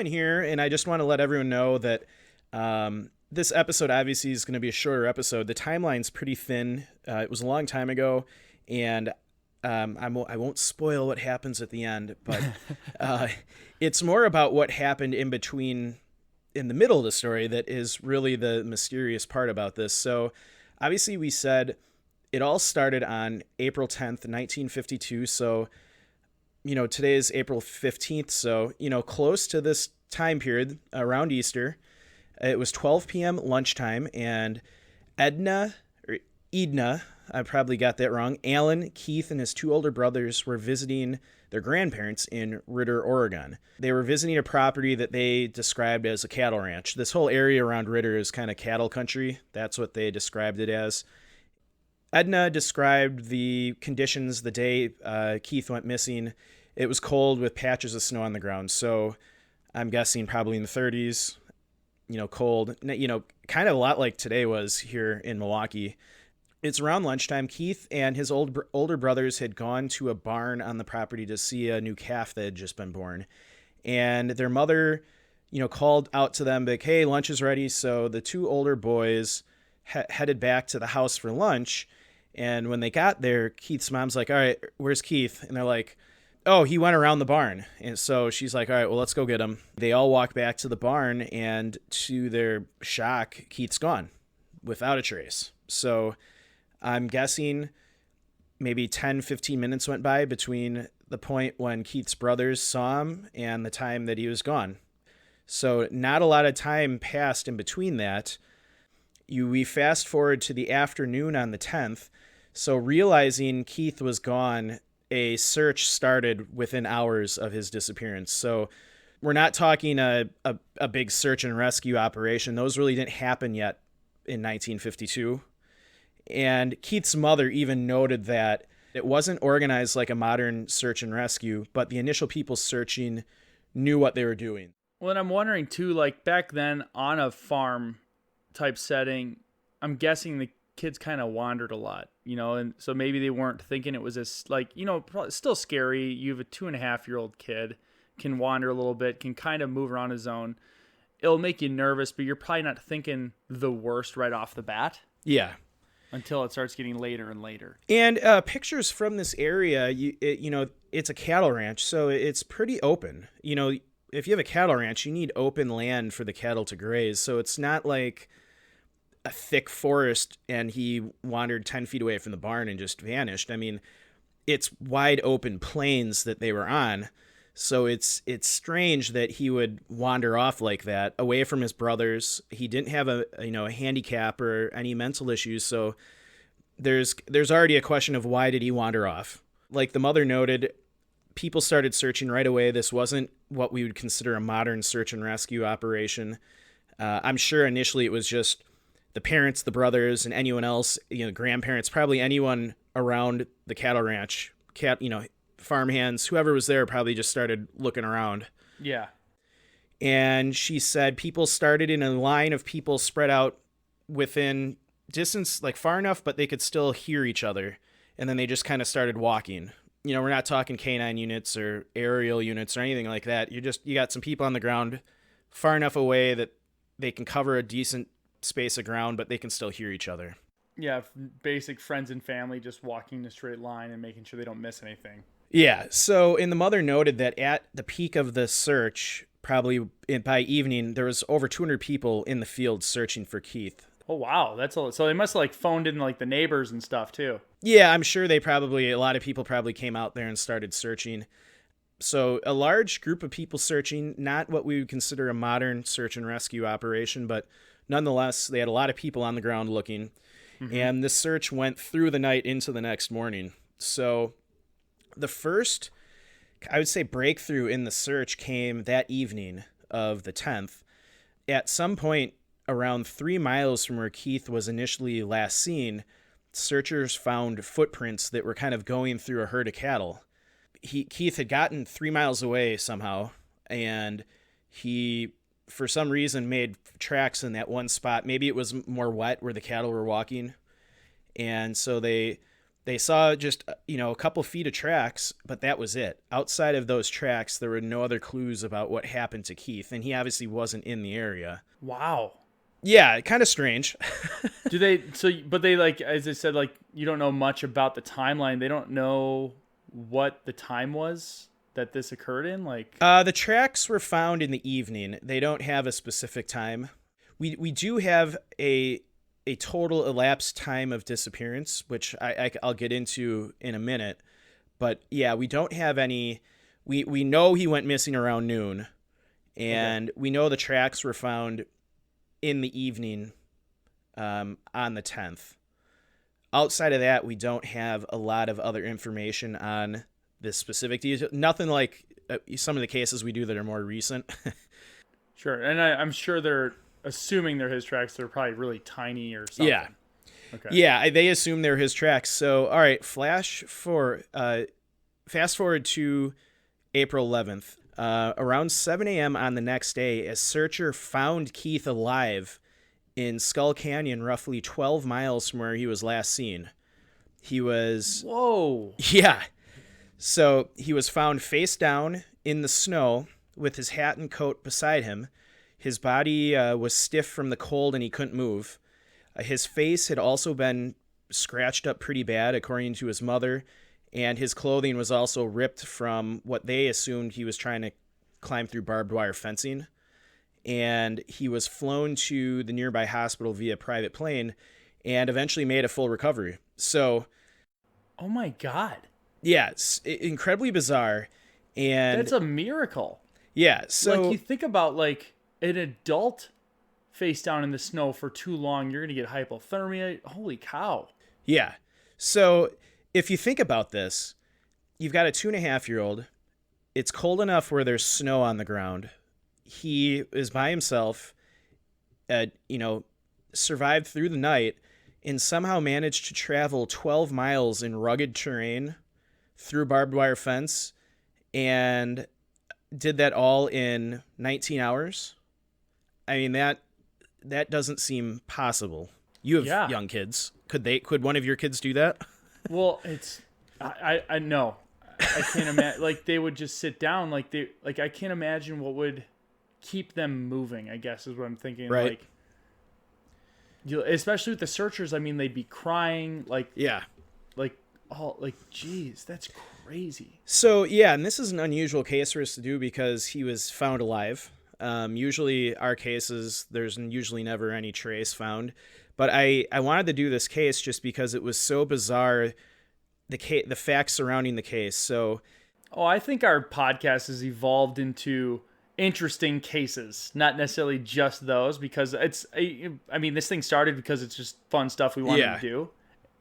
point here, and I just want to let everyone know that this episode obviously is going to be a shorter episode. The timeline's pretty thin. It was a long time ago, and I won't spoil what happens at the end, but it's more about what happened in between, in the middle of the story, that is really the mysterious part about this. So obviously we said it all started on April 10th, 1952. So, today is April 15th. So, close to this time period around Easter. It was 12 p.m. lunchtime, and Edna, I probably got that wrong, Alan, Keith, and his two older brothers were visiting their grandparents in Ritter, Oregon. They were visiting a property that they described as a cattle ranch. This whole area around Ritter is kind of cattle country. That's what they described it as. Edna described the conditions the day Keith went missing. It was cold with patches of snow on the ground. So I'm guessing probably in the 30s, cold, kind of a lot like today was here in Milwaukee. It's around lunchtime. Keith and his older brothers had gone to a barn on the property to see a new calf that had just been born. And their mother, called out to them, like, hey, lunch is ready. So the two older boys headed back to the house for lunch. And when they got there, Keith's mom's like, all right, where's Keith? And they're like, oh, he went around the barn. And so she's like, all right, well, let's go get him. They all walk back to the barn, and to their shock, Keith's gone without a trace. So I'm guessing maybe 10, 15 minutes went by between the point when Keith's brothers saw him and the time that he was gone. So not a lot of time passed in between that. We fast forward to the afternoon on the 10th. So realizing Keith was gone, a search started within hours of his disappearance. So we're not talking a big search and rescue operation. Those really didn't happen yet in 1952. And Keith's mother even noted that it wasn't organized like a modern search and rescue, but the initial people searching knew what they were doing. Well, and I'm wondering too, like back then on a farm type setting, I'm guessing the kids kind of wandered a lot, and so maybe they weren't thinking it was as probably still scary. You have a 2.5-year-old kid, can wander a little bit, can kind of move around his own. It'll make you nervous, but you're probably not thinking the worst right off the bat. Yeah. Until it starts getting later and later. And pictures from this area, it's a cattle ranch, so it's pretty open. If you have a cattle ranch, you need open land for the cattle to graze. So it's not like a thick forest and he wandered 10 feet away from the barn and just vanished. I mean, it's wide open plains that they were on. So it's strange that he would wander off like that, away from his brothers. He didn't have a handicap or any mental issues. So there's already a question of why did he wander off? Like the mother noted, people started searching right away. This wasn't what we would consider a modern search and rescue operation. I'm sure initially it was just the parents, the brothers, and anyone else, grandparents, probably anyone around the cattle ranch, farmhands, whoever was there probably just started looking around. Yeah. And she said people started in a line of people spread out within distance, like far enough, but they could still hear each other. And then they just kind of started walking. We're not talking canine units or aerial units or anything like that. You got some people on the ground far enough away that they can cover a decent space of ground, but they can still hear each other. Yeah, basic friends and family just walking in a straight line and making sure they don't miss anything. Yeah, so the mother noted that at the peak of the search, probably by evening, there was over 200 people in the field searching for Keith. Oh, wow. That's a, so they must have phoned in the neighbors and stuff too. Yeah, I'm sure a lot of people probably came out there and started searching. So a large group of people searching, not what we would consider a modern search and rescue operation, but nonetheless, they had a lot of people on the ground looking. Mm-hmm. And this search went through the night into the next morning. So the first, I would say, breakthrough in the search came that evening of the 10th. At some point around 3 miles from where Keith was initially last seen, searchers found footprints that were kind of going through a herd of cattle. Keith had gotten 3 miles away somehow, and he, for some reason, made tracks in that one spot. Maybe it was more wet where the cattle were walking. And so they They saw just, a couple feet of tracks, but that was it. Outside of those tracks, there were no other clues about what happened to Keith, and he obviously wasn't in the area. Wow. Yeah, kind of strange. But they, like, as I said, like, you don't know much about the timeline. They don't know what the time was that this occurred in? Like, the tracks were found in the evening. They don't have a specific time. We do have a total elapsed time of disappearance, which I'll get into in a minute. But yeah, we don't have any. We know he went missing around noon, and we know the tracks were found in the evening on the 10th. Outside of that, we don't have a lot of other information on this specific detail. Nothing like some of the cases we do that are more recent. Sure, and I'm sure they're assuming they're his tracks. They're probably really tiny or something. Yeah. Okay. Yeah, they assume they're his tracks. So, all right, fast forward to April 11th. Around 7 a.m. on the next day, a searcher found Keith alive in Skull Canyon, roughly 12 miles from where he was last seen. He was... Whoa. Yeah. So he was found face down in the snow with his hat and coat beside him. His body was stiff from the cold and he couldn't move. His face had also been scratched up pretty bad, according to his mother, and his clothing was also ripped from what they assumed he was trying to climb through barbed wire fencing. And he was flown to the nearby hospital via private plane and eventually made a full recovery. So... Oh my God. Yeah, it's incredibly bizarre. And that's a miracle. Yeah, so... Like, you think about, like, an adult face down in the snow for too long, you're going to get hypothermia. Holy cow. Yeah. So if you think about this, you've got a 2.5-year-old. It's cold enough where there's snow on the ground. He is by himself, survived through the night and somehow managed to travel 12 miles in rugged terrain through barbed wire fence and did that all in 19 hours. I mean, that doesn't seem possible. You have young kids. Could one of your kids do that? Well, I know. I can't imagine. Like, they would just sit down. I can't imagine what would keep them moving, I guess, is what I'm thinking. Right. Like, especially with the searchers, I mean, they'd be crying. Like, yeah. Geez, that's crazy. So, yeah, and this is an unusual case for us to do because he was found alive. Usually our cases, there's usually never any trace found. But I wanted to do this case just because it was so bizarre, the facts surrounding the case. So, I think our podcast has evolved into interesting cases, not necessarily just those, because this thing started because it's just fun stuff we wanted to do.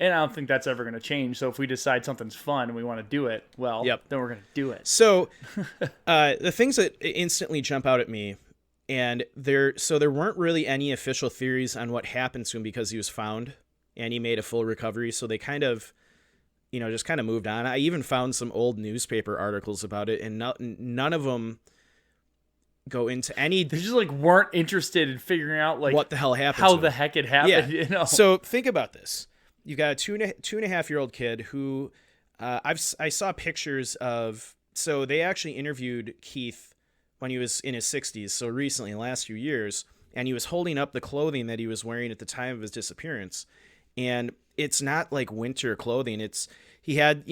And I don't think that's ever going to change. So if we decide something's fun and we want to do it, well, then we're going to do it. So the things that instantly jump out at me, and there weren't really any official theories on what happened to him because he was found and he made a full recovery. So they kind of, just kind of moved on. I even found some old newspaper articles about it, and none of them go into any... They just weren't interested in figuring out what the hell happened how to the him. heck it happened. Yeah. So think about this. You've got a 2.5-year-old kid who I saw pictures of. So they actually interviewed Keith when he was in his 60s, so recently, in the last few years, and he was holding up the clothing that he was wearing at the time of his disappearance. And it's not like winter clothing. He had,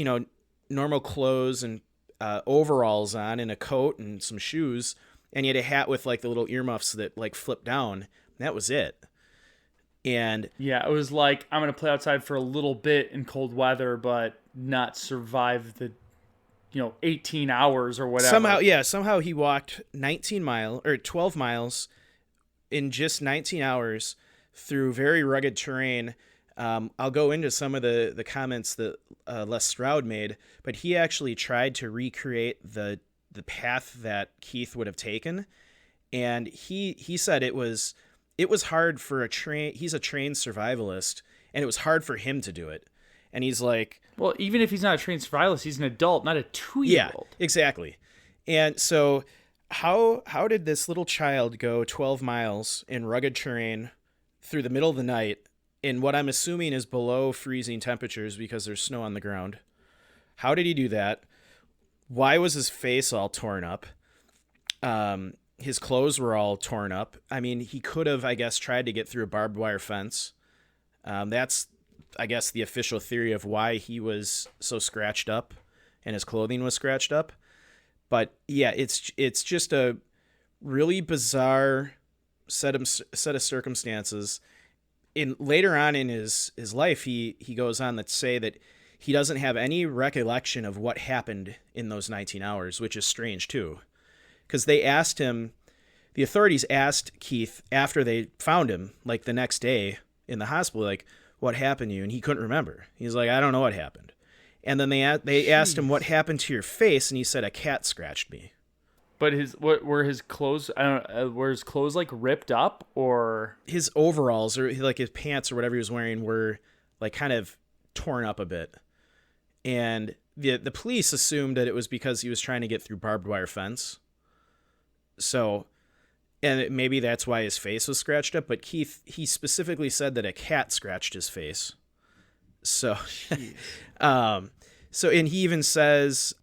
normal clothes and overalls on and a coat and some shoes, and he had a hat with the little earmuffs that flip down. That was it. And yeah, it was I'm going to play outside for a little bit in cold weather, but not survive the, 18 hours or whatever. Somehow he walked 12 miles in just 19 hours through very rugged terrain. I'll go into some of the comments that Les Stroud made, but he actually tried to recreate the path that Keith would have taken. And he said it was hard for he's a trained survivalist, and it was hard for him to do it. And he's like... Well, even if he's not a trained survivalist, he's an adult, not a 2-year-old. Yeah, exactly. And so how did this little child go 12 miles in rugged terrain through the middle of the night in what I'm assuming is below freezing temperatures because there's snow on the ground. How did he do that? Why was his face all torn up? His clothes were all torn up. I mean, he could have, I guess, tried to get through a barbed wire fence. That's, I guess, the official theory of why he was so scratched up and his clothing was scratched up. But yeah, it's just a really bizarre set of circumstances. Later on in his life, he goes on to say that he doesn't have any recollection of what happened in those 19 hours, which is strange too. Because the authorities asked Keith after they found him, like the next day in the hospital, like, what happened to you? And he couldn't remember. He's like, I don't know what happened. And then they asked him, what happened to your face? And he said, a cat scratched me. But were his clothes? I don't know, were his clothes like ripped up, or his overalls or like his pants or whatever he was wearing were like kind of torn up a bit. And the police assumed that it was because he was trying to get through barbed wire fence. So, and maybe that's why his face was scratched up. But Keith, he specifically said that a cat scratched his face. So, and he even says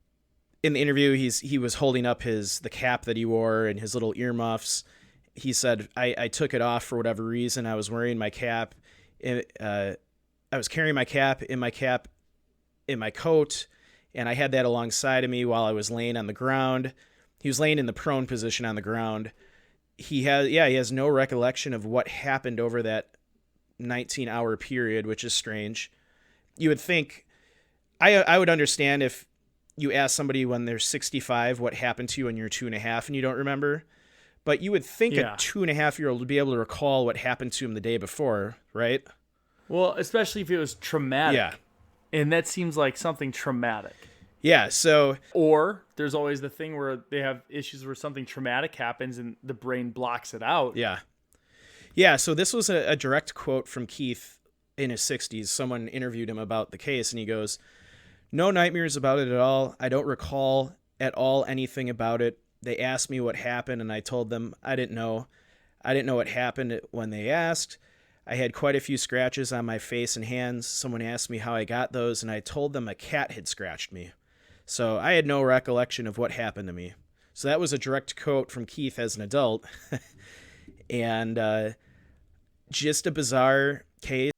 in the interview, he was holding up the cap that he wore and his little earmuffs. He said, I took it off for whatever reason. I was wearing my cap. I was carrying my cap in my coat, and I had that alongside of me while I was laying on the ground. He was laying in the prone position on the ground. He has no recollection of what happened over that 19-hour period, which is strange. You would think, I would understand if you ask somebody when they're 65 what happened to you when you're 2.5 and you don't remember. But you would think a 2.5-year-old would be able to recall what happened to him the day before, right? Well, especially if it was traumatic. Yeah. And that seems like something traumatic. Yeah, so... Or there's always the thing where they have issues where something traumatic happens and the brain blocks it out. Yeah. Yeah, so this was a direct quote from Keith in his 60s. Someone interviewed him about the case, and he goes, "No nightmares about it at all. I don't recall at all anything about it. They asked me what happened, and I told them I didn't know. I didn't know what happened when they asked. I had quite a few scratches on my face and hands. Someone asked me how I got those, and I told them a cat had scratched me. So I had no recollection of what happened to me." So that was a direct quote from Keith as an adult. And just a bizarre case.